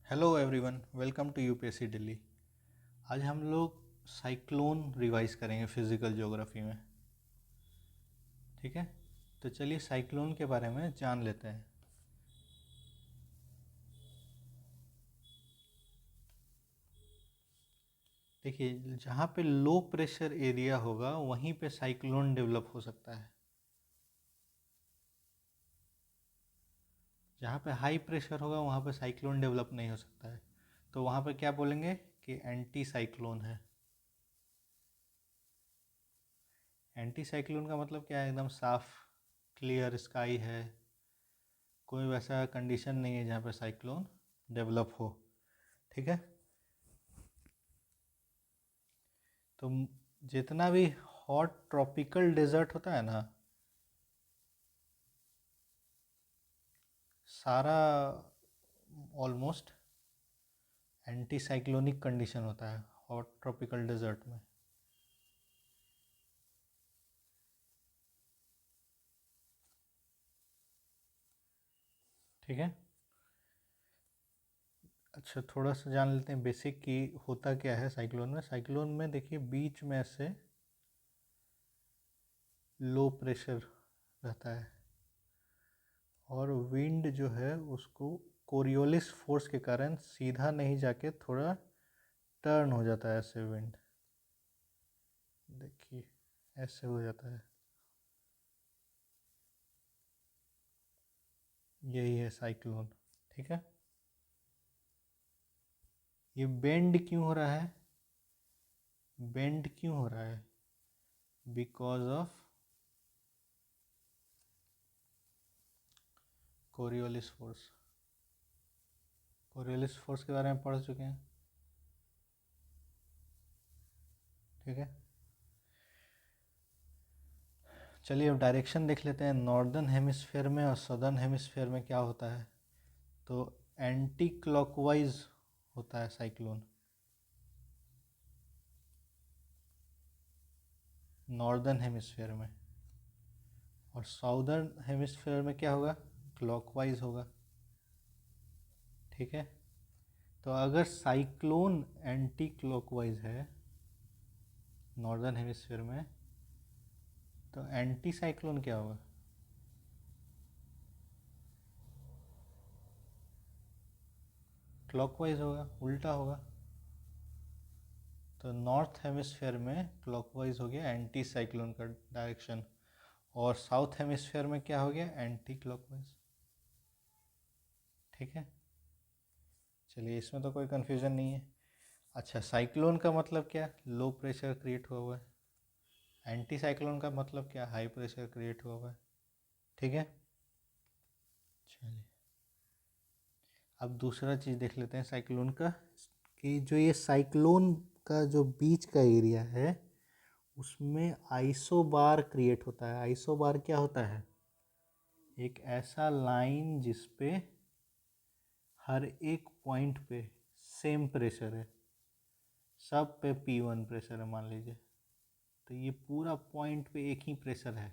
Hello everyone, welcome to UPSC Delhi. आज हम लोग साइक्लोन रिवाइज करेंगे फिजिकल ज्योग्राफी में। ठीक है, तो चलिए साइक्लोन के बारे में जान लेते हैं। देखिए, जहाँ पे लो प्रेशर एरिया होगा वहीं पे साइक्लोन डेवलप हो सकता है। जहाँ पे हाई प्रेशर होगा वहाँ पे साइक्लोन डेवलप नहीं हो सकता है। तो वहाँ पे क्या बोलेंगे कि एंटी साइक्लोन है। एंटी साइक्लोन का मतलब क्या है? एकदम साफ क्लियर स्काई है, कोई वैसा कंडीशन नहीं है जहाँ पे साइक्लोन डेवलप हो। ठीक है, तो जितना भी हॉट ट्रॉपिकल डेजर्ट होता है ना, सारा ऑलमोस्ट एंटी साइक्लोनिक कंडीशन होता है हॉट ट्रॉपिकल डेजर्ट में। ठीक है, अच्छा थोड़ा सा जान लेते हैं बेसिक की होता क्या है साइक्लोन में। साइक्लोन में देखिए बीच में से लो प्रेशर रहता है और विंड जो है उसको कोरियोलिस फोर्स के कारण सीधा नहीं जाके थोड़ा टर्न हो जाता है। ऐसे विंड देखिए ऐसे हो जाता है। यही है साइक्लोन। ठीक है, ये बेंड क्यों हो रहा है? बेंड क्यों हो रहा है? Because of Coriolis force. Coriolis force के बारे में पढ़ चुके हैं। ठीक है, चलिए अब डायरेक्शन देख लेते हैं। नॉर्दर्न हेमिस्फेयर में और सदर्न हेमिस्फेयर में क्या होता है। तो एंटी क्लॉकवाइज होता है साइक्लोन। नॉर्दर्न हेमिस्फेयर में, और साउदर्न हेमिस्फेयर में क्या होगा? क्लॉकवाइज होगा। ठीक है, तो अगर साइक्लोन एंटी क्लॉकवाइज है नॉर्दर्न हेमिस्फेयर में, तो एंटी साइक्लोन क्या होगा? क्लॉकवाइज होगा, उल्टा होगा। तो नॉर्थ हेमिस्फेयर में क्लॉकवाइज हो गया एंटी साइक्लोन का डायरेक्शन, और साउथ हेमिस्फेयर में क्या हो गया? Anti clockwise. ठीक है, चलिए इसमें तो कोई कन्फ्यूज़न नहीं है। अच्छा, साइक्लोन का मतलब क्या? लो प्रेशर क्रिएट हुआ हुआ है। एंटी साइक्लोन का मतलब क्या? हाई प्रेशर क्रिएट हुआ हुआ है। ठीक है, चलिए अब दूसरा चीज़ देख लेते हैं साइक्लोन का, कि जो ये साइक्लोन का जो बीच का एरिया है उसमें आइसोबार क्रिएट होता है। आइसोबार क्या होता है? एक ऐसा लाइन जिस पे हर एक पॉइंट पे सेम प्रेशर है, सब पे P1 प्रेशर है मान लीजिए। तो ये पूरा पॉइंट पे एक ही प्रेशर है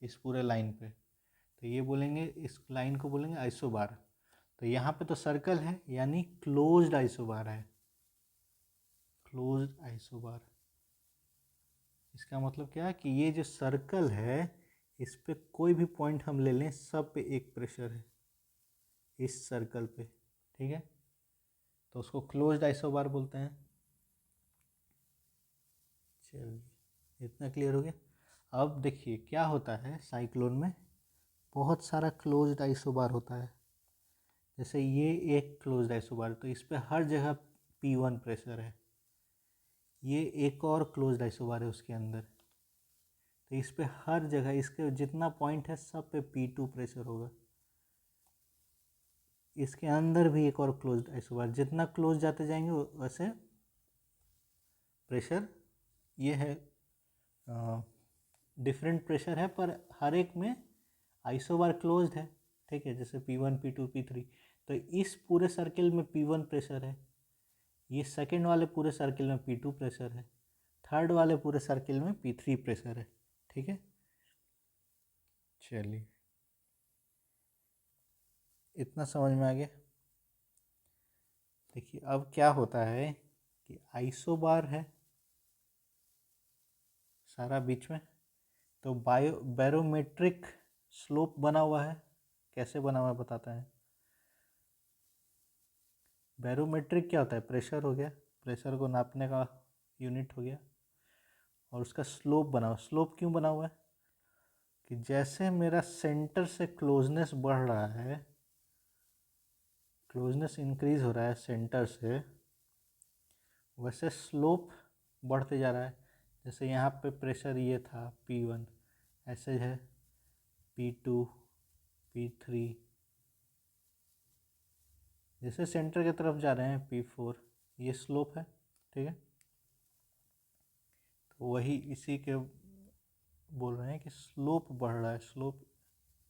इस पूरे लाइन पे, तो ये बोलेंगे, इस लाइन को बोलेंगे आइसोबार। तो यहाँ पे तो सर्कल है यानी क्लोज्ड आइसोबार है। क्लोज्ड आइसोबार, इसका मतलब क्या है कि ये जो सर्कल है इस पे कोई भी पॉइंट हम ले लें सब पे एक प्रेशर है इस सर्कल पे। ठीक है, तो उसको क्लोज्ड आइसोबार बोलते हैं। चलिए इतना क्लियर हो गया। अब देखिए क्या होता है साइक्लोन में, बहुत सारा क्लोज्ड आइसोबार होता है। जैसे ये एक क्लोज्ड आइसोबार, तो इस पे हर जगह P1 प्रेशर है। ये एक और क्लोज्ड आइसोबार है उसके अंदर, तो इस पे हर जगह इसके जितना पॉइंट है सब पे P2 प्रेशर होगा। इसके अंदर भी एक और क्लोज्ड आइसोबार, जितना क्लोज जाते जाएंगे वैसे प्रेशर ये है, डिफरेंट प्रेशर है पर हर एक में आइसोबार क्लोज्ड है। ठीक है, जैसे P1 P2 P3, तो इस पूरे सर्किल में P1 प्रेशर है, ये सेकेंड वाले पूरे सर्किल में P2 प्रेशर है, थर्ड वाले पूरे सर्किल में P3 प्रेशर है। ठीक है, चलिए इतना समझ में आ गया। देखिए अब क्या होता है कि आइसोबार है सारा बीच में, तो बैरोमेट्रिक स्लोप बना हुआ है। कैसे बना हुआ है बताता है। बैरोमेट्रिक क्या होता है? प्रेशर हो गया, प्रेशर को नापने का यूनिट हो गया, और उसका स्लोप बना हुआ। स्लोप क्यों बना हुआ है? कि जैसे मेरा सेंटर से क्लोजनेस बढ़ रहा है, क्लोजनेस इंक्रीज हो रहा है सेंटर से, वैसे स्लोप बढ़ते जा रहा है। जैसे यहाँ पे प्रेशर ये था P1, ऐसे है P2, P3, जैसे सेंटर की तरफ जा रहे हैं P4, ये स्लोप है। ठीक है, तो वही इसी के बोल रहे हैं कि स्लोप बढ़ रहा है, स्लोप।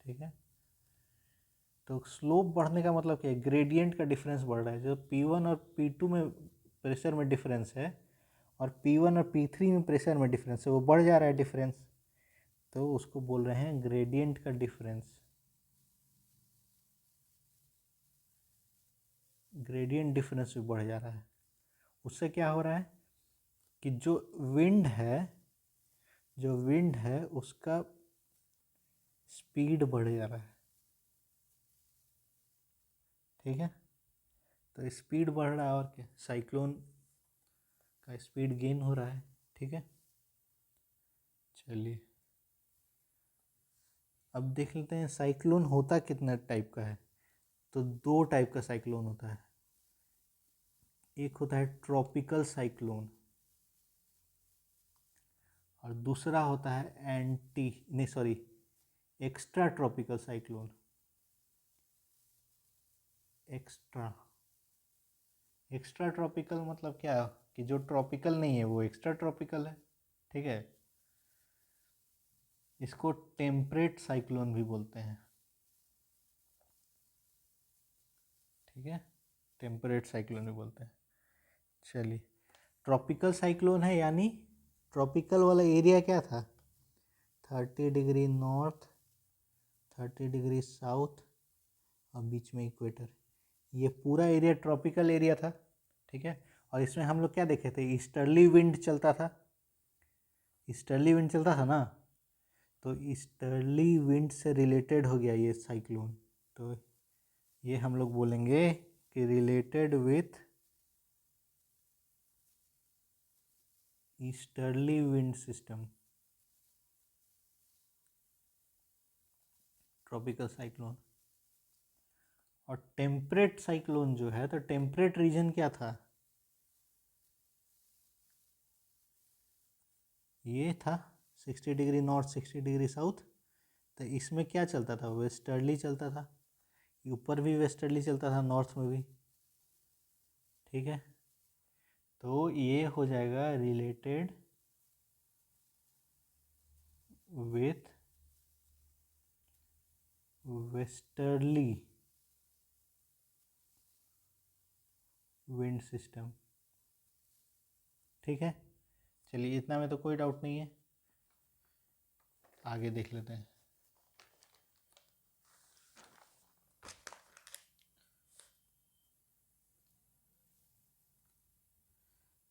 ठीक है, तो स्लोप बढ़ने का मतलब क्या है? ग्रेडियंट का डिफरेंस बढ़ रहा है। जो P1 और P2 में प्रेशर में डिफरेंस है, और P1 और P3 में प्रेशर में डिफरेंस है, वो बढ़ जा रहा है डिफरेंस, तो उसको बोल रहे हैं ग्रेडियंट का डिफरेंस। ग्रेडियंट डिफरेंस भी बढ़ जा रहा है। उससे क्या हो रहा है कि जो विंड है उसका स्पीड बढ़ जा रहा है। ठीक है, तो स्पीड बढ़ रहा है, और क्या, साइक्लोन का स्पीड गेन हो रहा है। ठीक है, चलिए अब देख लेते हैं साइक्लोन होता कितना टाइप का है। तो दो टाइप का साइक्लोन होता है। एक होता है ट्रॉपिकल साइक्लोन, और दूसरा होता है extra tropical cyclone. Extra tropical मतलब क्या है? कि जो ट्रॉपिकल नहीं है वो एक्स्ट्रा ट्रॉपिकल है। ठीक है, इसको टेम्परेट साइक्लोन भी बोलते हैं। ठीक है, टेम्परेट साइक्लोन भी बोलते हैं। चलिए, ट्रॉपिकल साइक्लोन है, यानी ट्रॉपिकल वाला एरिया क्या था? 30 डिग्री नॉर्थ, 30 डिग्री साउथ, और बीच में इक्वेटर। ये पूरा एरिया ट्रॉपिकल एरिया था। ठीक है, और इसमें हम लोग क्या देखे थे? ईस्टर्ली विंड चलता था। ईस्टर्ली विंड चलता था ना, तो ईस्टर्ली विंड से रिलेटेड हो गया ये साइक्लोन। तो ये हम लोग बोलेंगे कि related with easterly wind system, tropical cyclone. और टेम्परेट साइक्लोन जो है, तो टेम्परेट रीजन क्या था? ये था 60 डिग्री नॉर्थ, 60 डिग्री साउथ। तो इसमें क्या चलता था? वेस्टर्ली चलता था। ऊपर भी वेस्टर्ली चलता था, नॉर्थ में भी। ठीक है, तो ये हो जाएगा related with westerly wind system. ठीक है, चलिए इतना में तो कोई डाउट नहीं है, आगे देख लेते हैं।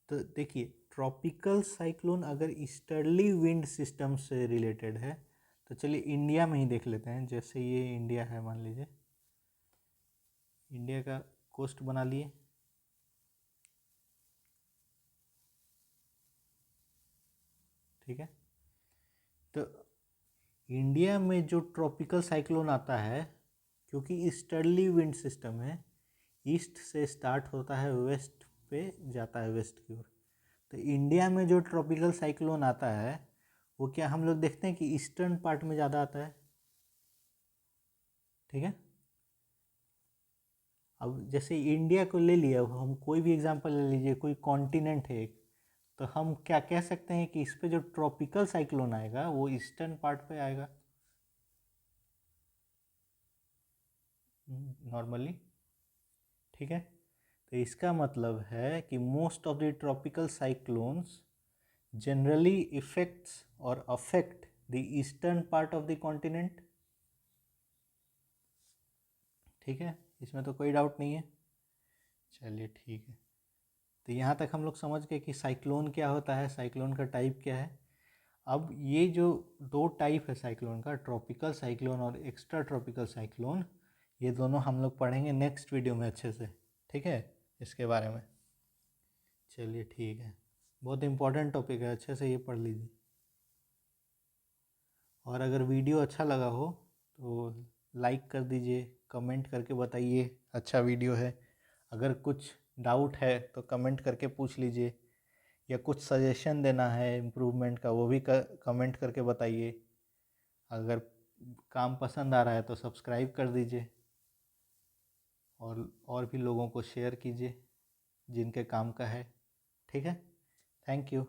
तो देखिए, ट्रॉपिकल साइक्लोन अगर ईस्टर्ली विंड सिस्टम से रिलेटेड है, तो चलिए इंडिया में ही देख लेते हैं। जैसे ये इंडिया है, मान लीजिए इंडिया का कोस्ट बना लिए। ठीक है, तो इंडिया में जो ट्रॉपिकल साइक्लोन आता है, क्योंकि ईस्टर्ली विंड सिस्टम है, ईस्ट से स्टार्ट होता है, वेस्ट पे जाता है, वेस्ट की ओर। तो इंडिया में जो ट्रॉपिकल साइक्लोन आता है, वो क्या हम लोग देखते हैं कि ईस्टर्न पार्ट में ज़्यादा आता है। ठीक है, अब जैसे इंडिया को ले लिया, हम कोई भी एग्जांपल ले लीजिए, कोई कॉन्टिनेंट है एक, तो हम क्या कह सकते हैं कि इस पे जो ट्रॉपिकल साइक्लोन आएगा वो ईस्टर्न पार्ट पे आएगा नॉर्मली। ठीक है, तो इसका मतलब है कि most of the tropical cyclones generally effects और affect the eastern part of the continent. ठीक है, इसमें तो कोई डाउट नहीं है। चलिए ठीक है। तो यहाँ तक हम लोग समझ गए कि साइक्लोन क्या होता है, साइक्लोन का टाइप क्या है। अब ये जो दो टाइप है साइक्लोन का, ट्रॉपिकल साइक्लोन और एक्स्ट्रा ट्रॉपिकल साइक्लोन, ये दोनों हम लोग पढ़ेंगे नेक्स्ट वीडियो में अच्छे से, ठीक है, इसके बारे में। चलिए ठीक है, बहुत इम्पोर्टेंट टॉपिक है, अच्छे से ये पढ़ लीजिए। और अगर वीडियो अच्छा लगा हो तो लाइक कर दीजिए, कमेंट करके बताइए अच्छा वीडियो है। अगर कुछ डाउट है तो कमेंट करके पूछ लीजिए, या कुछ सजेशन देना है इम्प्रूवमेंट का वो भी कमेंट करके बताइए। अगर काम पसंद आ रहा है तो सब्सक्राइब कर दीजिए, और भी लोगों को शेयर कीजिए जिनके काम का है, ठीक है। Thank you.